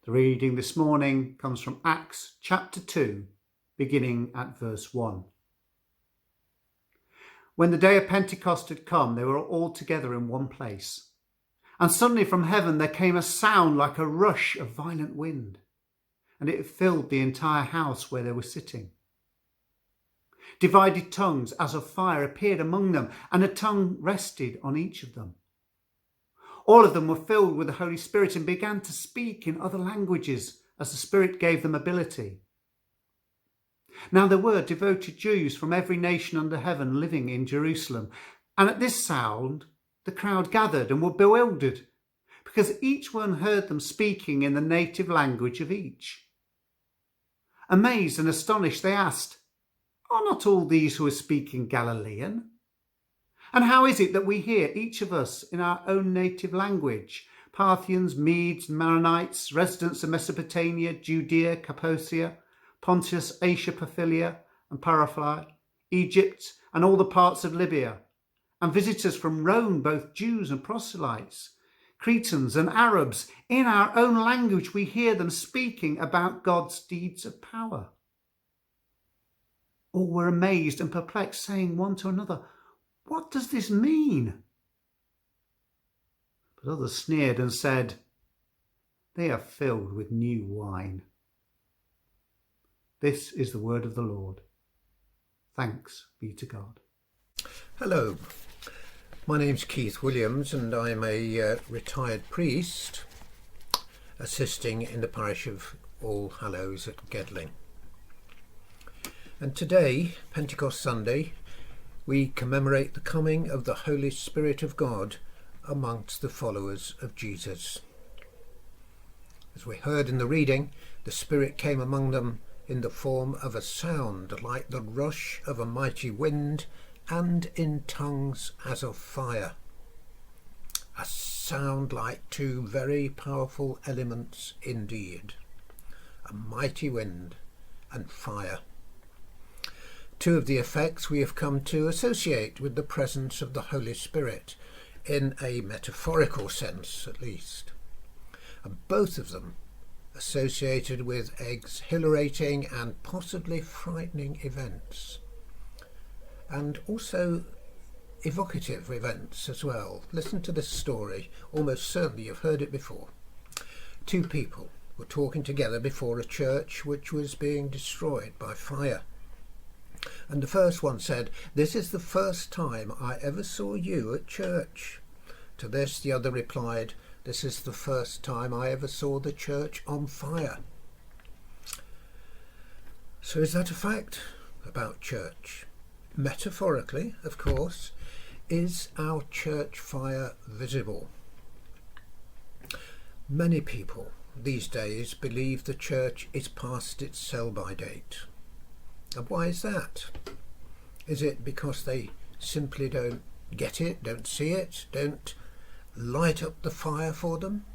The reading this morning comes from Acts chapter 2, beginning at verse 1. When the day of Pentecost had come, they were all together in one place. And suddenly from heaven there came a sound like a rush of violent wind, and it filled the entire house where they were sitting. Divided tongues as of fire appeared among them, and a tongue rested on each of them. All of them were filled with the Holy Spirit and began to speak in other languages as the Spirit gave them ability. Now there were devoted Jews from every nation under heaven living in Jerusalem, and at this sound the crowd gathered and were bewildered, because each one heard them speaking in the native language of each. Amazed and astonished, they asked, "Are not all these who are speaking Galilean? And how is it that we hear, each of us, in our own native language, Parthians, Medes, Maronites, residents of Mesopotamia, Judea, Cappadocia, Pontus, Asia, Pamphylia, and Paraphlia, Egypt, and all the parts of Libya, and visitors from Rome, both Jews and proselytes, Cretans and Arabs, in our own language we hear them speaking about God's deeds of power." All were amazed and perplexed, saying one to another, "What does this mean?" But others sneered and said, "They are filled with new wine." This is the word of the Lord. Thanks be to God. Hello, my name's Keith Williams and I'm a retired priest assisting in the parish of All Hallows at Gedling. And today, Pentecost Sunday, we commemorate the coming of the Holy Spirit of God amongst the followers of Jesus. As we heard in the reading, the Spirit came among them in the form of a sound like the rush of a mighty wind and in tongues as of fire. A sound like two very powerful elements indeed, a mighty wind and fire. Two of the effects we have come to associate with the presence of the Holy Spirit, in a metaphorical sense at least, and both of them associated with exhilarating and possibly frightening events, and also evocative events as well. Listen to this story, almost certainly you've heard it before. Two people were talking together before a church which was being destroyed by fire. And the first one said, "This is the first time I ever saw you at church." To this the other replied, "This is the first time I ever saw the church on fire." So is that a fact about church? Metaphorically, of course, is our church fire visible? Many people these days believe the church is past its sell-by date. And why is that? Is it because they simply don't get it, don't see it, don't light up the fire for them?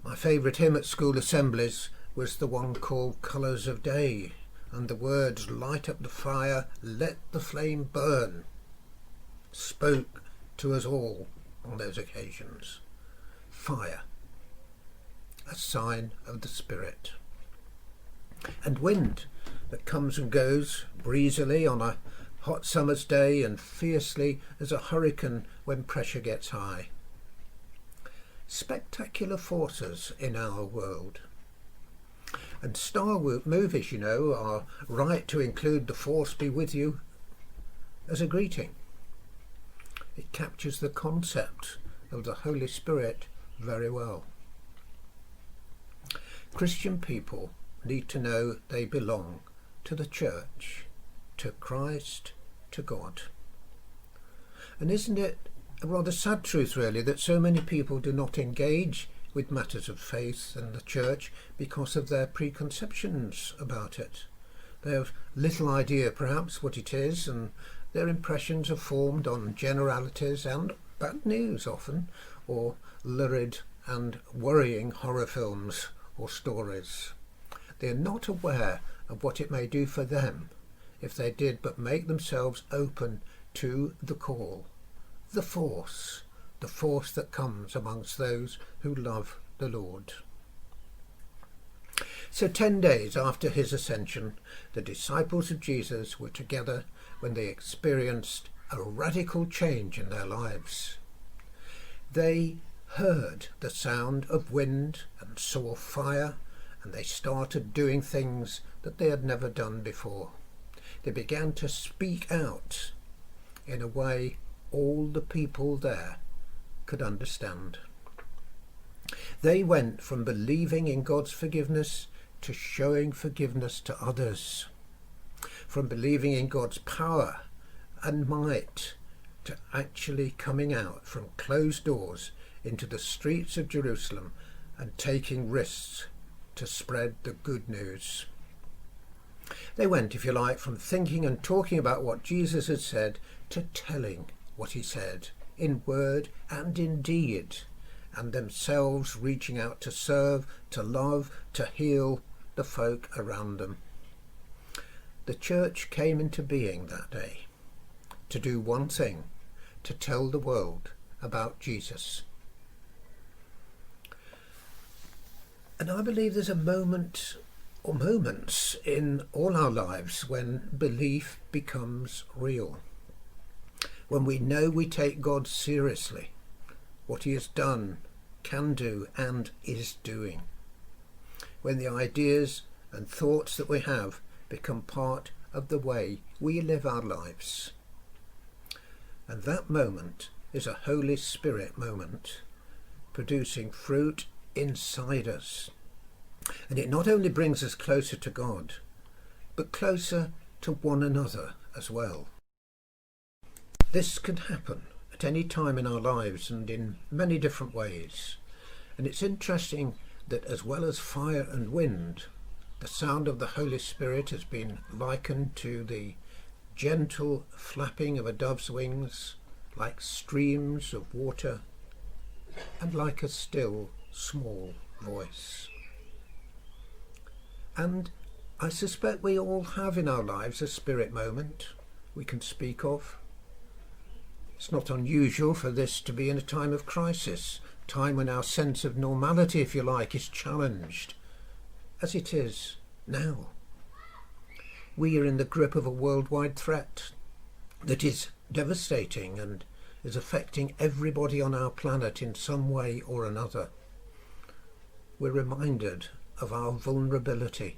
My favourite hymn at school assemblies was the one called Colours of Day, and the words "light up the fire, let the flame burn" spoke to us all on those occasions. Fire, a sign of the Spirit. And wind that comes and goes breezily on a hot summer's day and fiercely as a hurricane when pressure gets high. Spectacular forces in our world. And Star movies, are right to include "the force be with you" as a greeting. It captures the concept of the Holy Spirit very well. Christian people need to know they belong to the church, to Christ, to God. And isn't it a rather sad truth really that so many people do not engage with matters of faith and the church because of their preconceptions about it? They have little idea perhaps what it is, and their impressions are formed on generalities and bad news often, or lurid and worrying horror films or stories. They are not aware of what it may do for them if they did but make themselves open to the call, the force that comes amongst those who love the Lord. So 10 days after his ascension, the disciples of Jesus were together when they experienced a radical change in their lives. They heard the sound of wind and saw fire, and they started doing things that they had never done before. They began to speak out in a way all the people there could understand. They went from believing in God's forgiveness to showing forgiveness to others, from believing in God's power and might to actually coming out from closed doors into the streets of Jerusalem and taking risks to spread the good news. They went, if you like, from thinking and talking about what Jesus had said to telling what he said in word and in deed, and themselves reaching out to serve, to love, to heal the folk around them. The church came into being that day to do one thing, to tell the world about Jesus. And I believe there's a moment or moments in all our lives when belief becomes real, when we know we take God seriously, what he has done, can do and is doing, when the ideas and thoughts that we have become part of the way we live our lives. And that moment is a Holy Spirit moment, producing fruit inside us. And it not only brings us closer to God, but closer to one another as well. This can happen at any time in our lives and in many different ways. And it's interesting that as well as fire and wind, the sound of the Holy Spirit has been likened to the gentle flapping of a dove's wings, like streams of water, and like a still small voice. And I suspect we all have in our lives a spirit moment we can speak of. It's not unusual for this to be in a time of crisis, time when our sense of normality, if you like, is challenged, as it is now. We are in the grip of a worldwide threat that is devastating and is affecting everybody on our planet in some way or another. We're reminded of our vulnerability,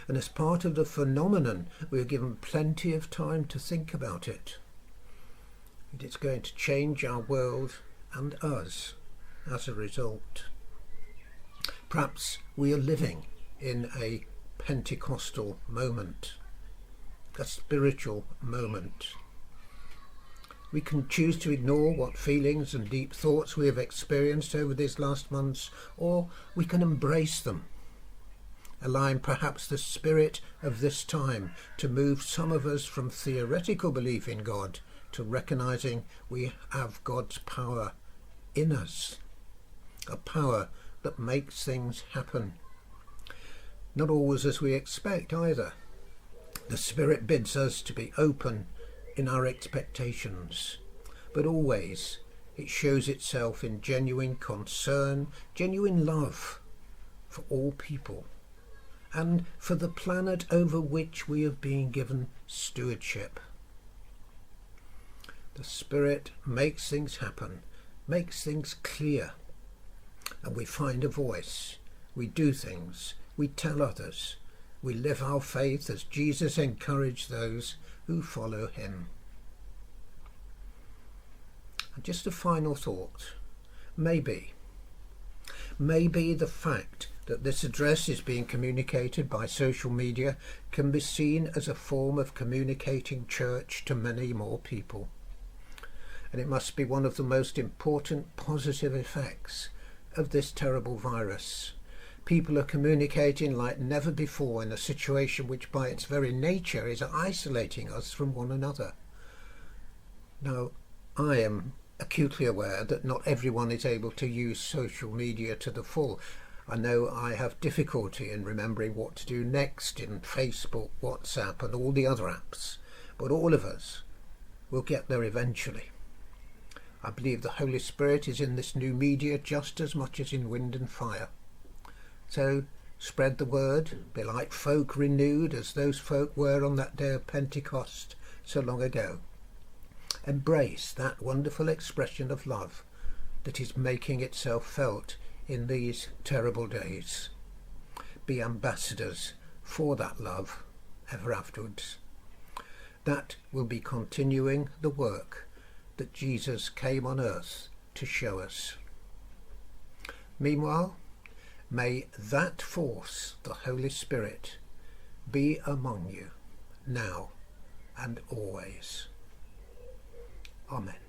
and as part of the phenomenon, we are given plenty of time to think about it. And it's going to change our world and us as a result. Perhaps we are living in a Pentecostal moment, a spiritual moment. We can choose to ignore what feelings and deep thoughts we have experienced over these last months, or we can embrace them, allowing perhaps the spirit of this time to move some of us from theoretical belief in God to recognizing we have God's power in us, a power that makes things happen. Not always as we expect either. The Spirit bids us to be open in our expectations, but always it shows itself in genuine concern, genuine love for all people, and for the planet over which we have been given stewardship. The Spirit makes things happen, makes things clear, and we find a voice. We do things, we tell others, we live our faith as Jesus encouraged those who follow him. And just a final thought. Maybe the fact that this address is being communicated by social media can be seen as a form of communicating church to many more people. And it must be one of the most important positive effects of this terrible virus. People are communicating like never before in a situation which by its very nature is isolating us from one another. Now, I am acutely aware that not everyone is able to use social media to the full. I know I have difficulty in remembering what to do next in Facebook, WhatsApp and all the other apps, but all of us will get there eventually. I believe the Holy Spirit is in this new media just as much as in wind and fire. So spread the word, be like folk renewed as those folk were on that day of Pentecost so long ago. Embrace that wonderful expression of love that is making itself felt in these terrible days. Be ambassadors for that love ever afterwards. That will be continuing the work that Jesus came on earth to show us. Meanwhile, may that force, the Holy Spirit, be among you now and always. Amen.